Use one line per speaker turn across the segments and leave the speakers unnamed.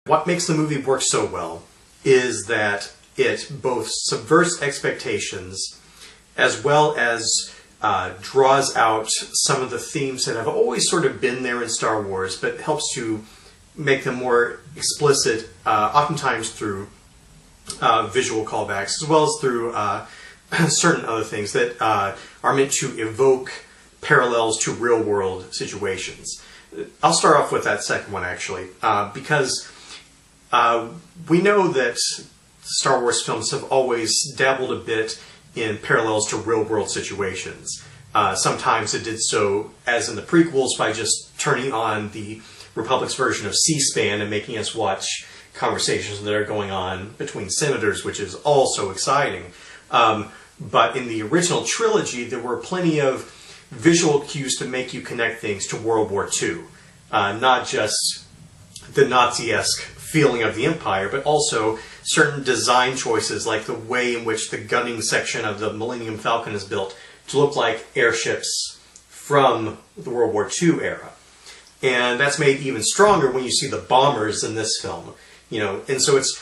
What makes the movie work so well is that it both subverts expectations as well as draws out some of the themes that have always sort of been there in Star Wars, but helps to make them more explicit, oftentimes through visual callbacks, as well as through certain other things that are meant to evoke parallels to real-world situations. I'll start off with that second one, actually, because we know that Star Wars films have always dabbled a bit in parallels to real-world situations. Sometimes it did so, as in the prequels, by just turning on the Republic's version of C-SPAN and making us watch conversations that are going on between senators, which is also exciting. But in the original trilogy, there were plenty of visual cues to make you connect things to World War II. Not just the Nazi-esque feeling of the Empire, but also certain design choices, like the way in which the gunning section of the Millennium Falcon is built to look like airships from the World War II era. And that's made even stronger when you see the bombers in this film. And so it's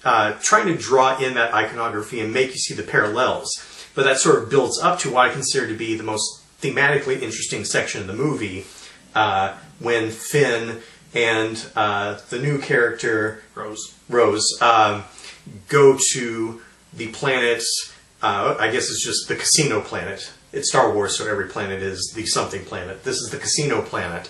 trying to draw in that iconography and make you see the parallels. But that sort of builds up to what I consider to be the most thematically interesting section of the movie, when Finn and the new character Rose go to the planet. I guess it's just the casino planet. It's Star Wars, so every planet is the something planet. This is the casino planet.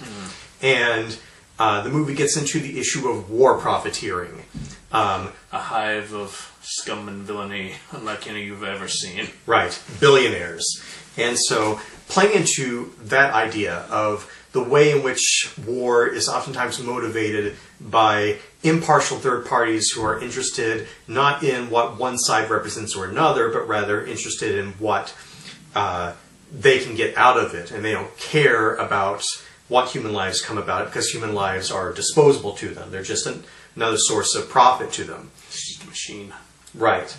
And the movie gets into the issue of war profiteering.
A hive of scum and villainy unlike any you've ever seen.
Right. Billionaires. And so playing into that idea of the way in which war is oftentimes motivated by impartial third parties who are interested not in what one side represents or another, but rather interested in what they can get out of it. And they don't care about what human lives come about it, because human lives are disposable to them. They're just another source of profit to them.
It's just a machine.
Right.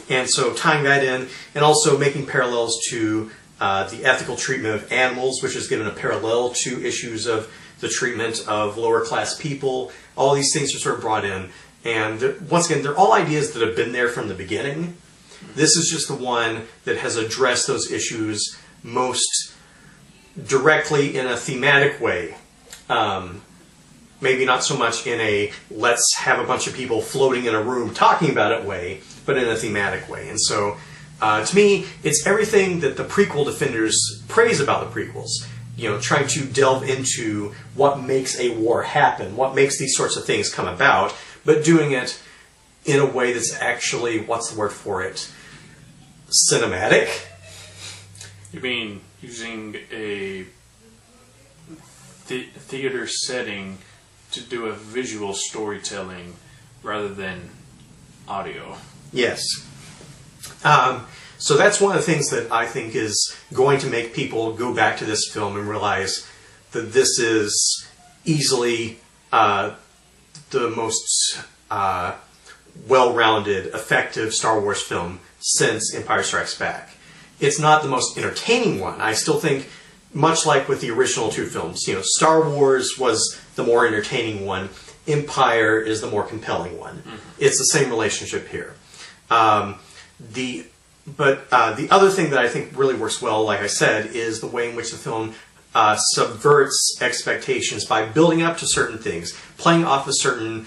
And so tying that in, and also making parallels to the ethical treatment of animals, which is given a parallel to issues of the treatment of lower class people. All these things are sort of brought in. And once again, they're all ideas that have been there from the beginning. This is just the one that has addressed those issues most directly in a thematic way. Maybe not so much in a let's have a bunch of people floating in a room talking about it way, but in a thematic way. And so, to me, it's everything that the prequel defenders praise about the prequels. Trying to delve into what makes a war happen, what makes these sorts of things come about, but doing it in a way that's actually, what's the word for it? Cinematic?
You mean using a theater setting to do a visual storytelling rather than audio?
Yes. So that's one of the things that I think is going to make people go back to this film and realize that this is easily the most well-rounded, effective Star Wars film since Empire Strikes Back. It's not the most entertaining one. I still think, much like with the original two films, Star Wars was the more entertaining one. Empire is the more compelling one. Mm-hmm. It's the same relationship here. The other thing that I think really works well, like I said, is the way in which the film subverts expectations by building up to certain things, playing off of certain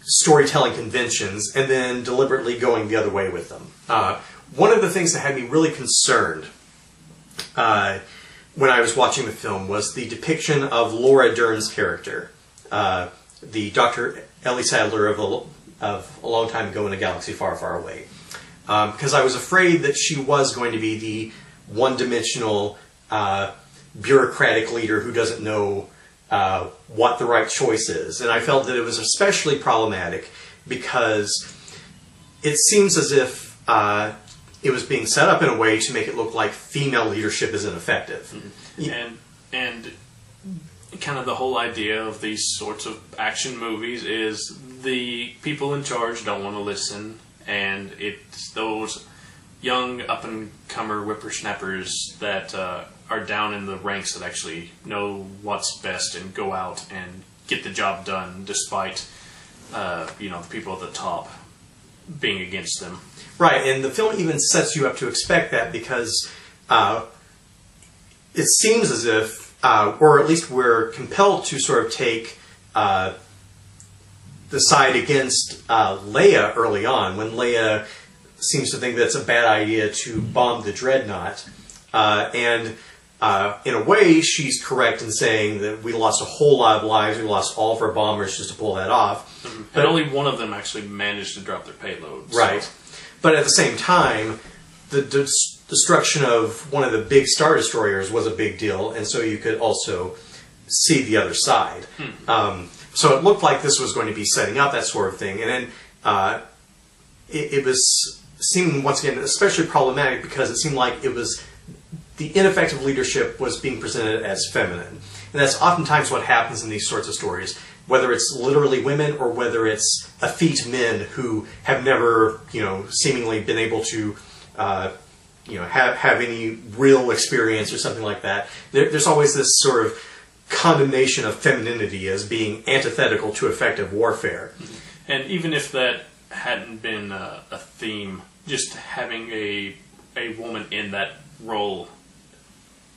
storytelling conventions, and then deliberately going the other way with them. One of the things that had me really concerned when I was watching the film was the depiction of Laura Dern's character, the Dr. Ellie Sattler of a long time ago in a galaxy far, far away. Because I was afraid that she was going to be the one-dimensional bureaucratic leader who doesn't know what the right choice is. And I felt that it was especially problematic because it seems as if it was being set up in a way to make it look like female leadership is ineffective.
Mm-hmm. And kind of the whole idea of these sorts of action movies is the people in charge don't want to listen, and it's those young up-and-comer whippersnappers that are down in the ranks that actually know what's best and go out and get the job done despite the people at the top being against them.
Right, and the film even sets you up to expect that because it seems as if, or at least we're compelled to sort of take the side against Leia early on, when Leia seems to think that it's a bad idea to bomb the dreadnought. And in a way, she's correct in saying that we lost a whole lot of lives. We lost all of our bombers just to pull that off.
And only one of them actually managed to drop their payload. So.
Right. But at the same time, the destruction of one of the big Star Destroyers was a big deal, and so you could also see the other side. So it looked like this was going to be setting up that sort of thing. And then it was seeming, once again, especially problematic because it seemed like it was the ineffective leadership was being presented as feminine. And that's oftentimes what happens in these sorts of stories, whether it's literally women or whether it's effete men who have never, seemingly been able to, have any real experience or something like that. There's always this sort of condemnation of femininity as being antithetical to effective warfare.
And even if that hadn't been a theme, just having a woman in that role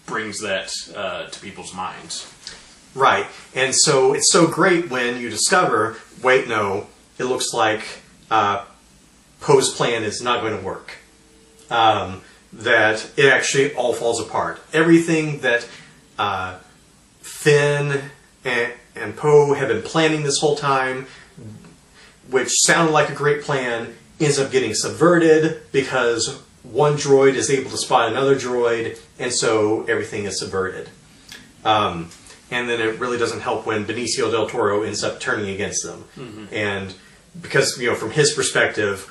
brings that to people's minds.
Right. And so it's so great when you discover, wait, no, it looks like Poe's plan is not going to work. That it actually all falls apart. Everything that Finn and Poe have been planning this whole time, which sounded like a great plan, ends up getting subverted because one droid is able to spot another droid, and so everything is subverted. And then it really doesn't help when Benicio del Toro ends up turning against them. And because, from his perspective,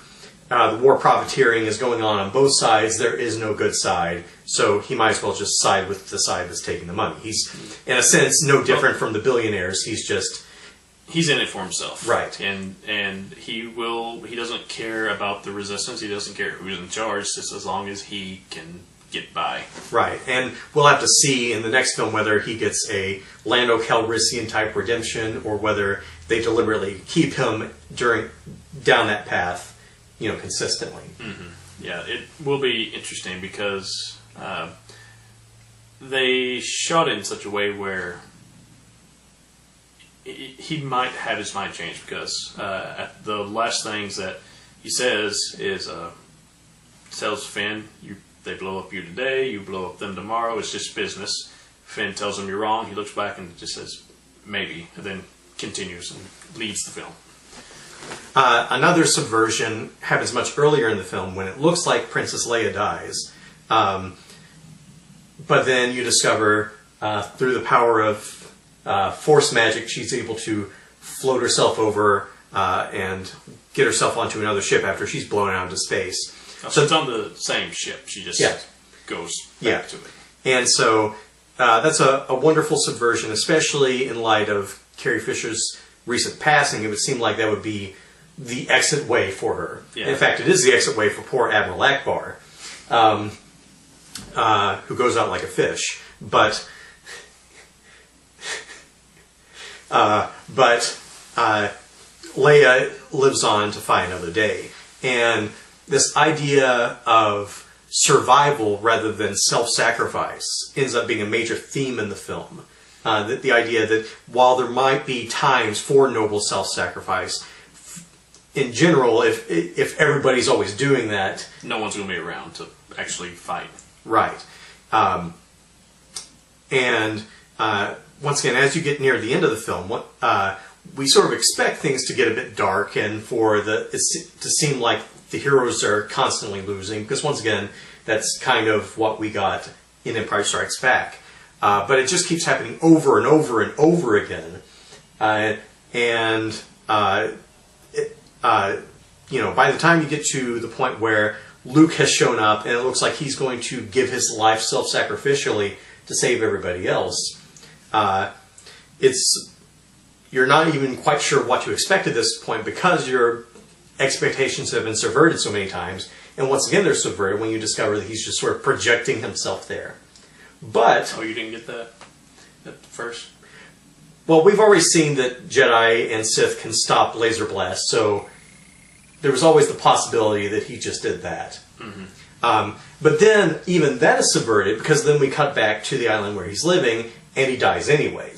the war profiteering is going on both sides, there is no good side, so he might as well just side with the side that's taking the money. He's, in a sense, no different from the billionaires.
He's in it for himself.
Right.
And he doesn't care about the resistance, he doesn't care who's in charge, just as long as he can get by. Right.
And we'll have to see in the next film whether he gets a Lando Calrissian type redemption or whether they deliberately keep him down that path, consistently.
Yeah, it will be interesting because they shot it in such a way where he might have his mind changed because at the last things that he says is tells Finn, they blow up you today, you blow up them tomorrow, it's just business. Finn tells him you're wrong, he looks back and just says maybe, and then continues and leads the film.
Another subversion happens much earlier in the film when it looks like Princess Leia dies. But then you discover through the power of force magic, she's able to float herself over and get herself onto another ship after she's blown out into space.
So it's on the same ship. She just goes back to it.
And so that's a wonderful subversion, especially in light of Carrie Fisher's recent passing. It would seem like that would be the exit way for her. Yeah. In fact, it is the exit way for poor Admiral Akbar, who goes out like a fish. But Leia lives on to fight another day. And this idea of survival rather than self-sacrifice ends up being a major theme in the film. The idea that while there might be times for noble self-sacrifice, in general, if everybody's always doing that,
no one's going to be around to actually fight.
Right. And once again, as you get near the end of the film, we sort of expect things to get a bit dark and for it to seem like the heroes are constantly losing, because once again, that's kind of what we got in Empire Strikes Back. But it just keeps happening over and over and over again. By the time you get to the point where Luke has shown up and it looks like he's going to give his life self-sacrificially to save everybody else, you're not even quite sure what to expect at this point because your expectations have been subverted so many times. And once again, they're subverted when you discover that he's just sort of projecting himself there. But
you didn't get that at first?
Well, we've already seen that Jedi and Sith can stop laser blasts, so there was always the possibility that he just did that. But then, even that is subverted, because then we cut back to the island where he's living, and he dies anyways.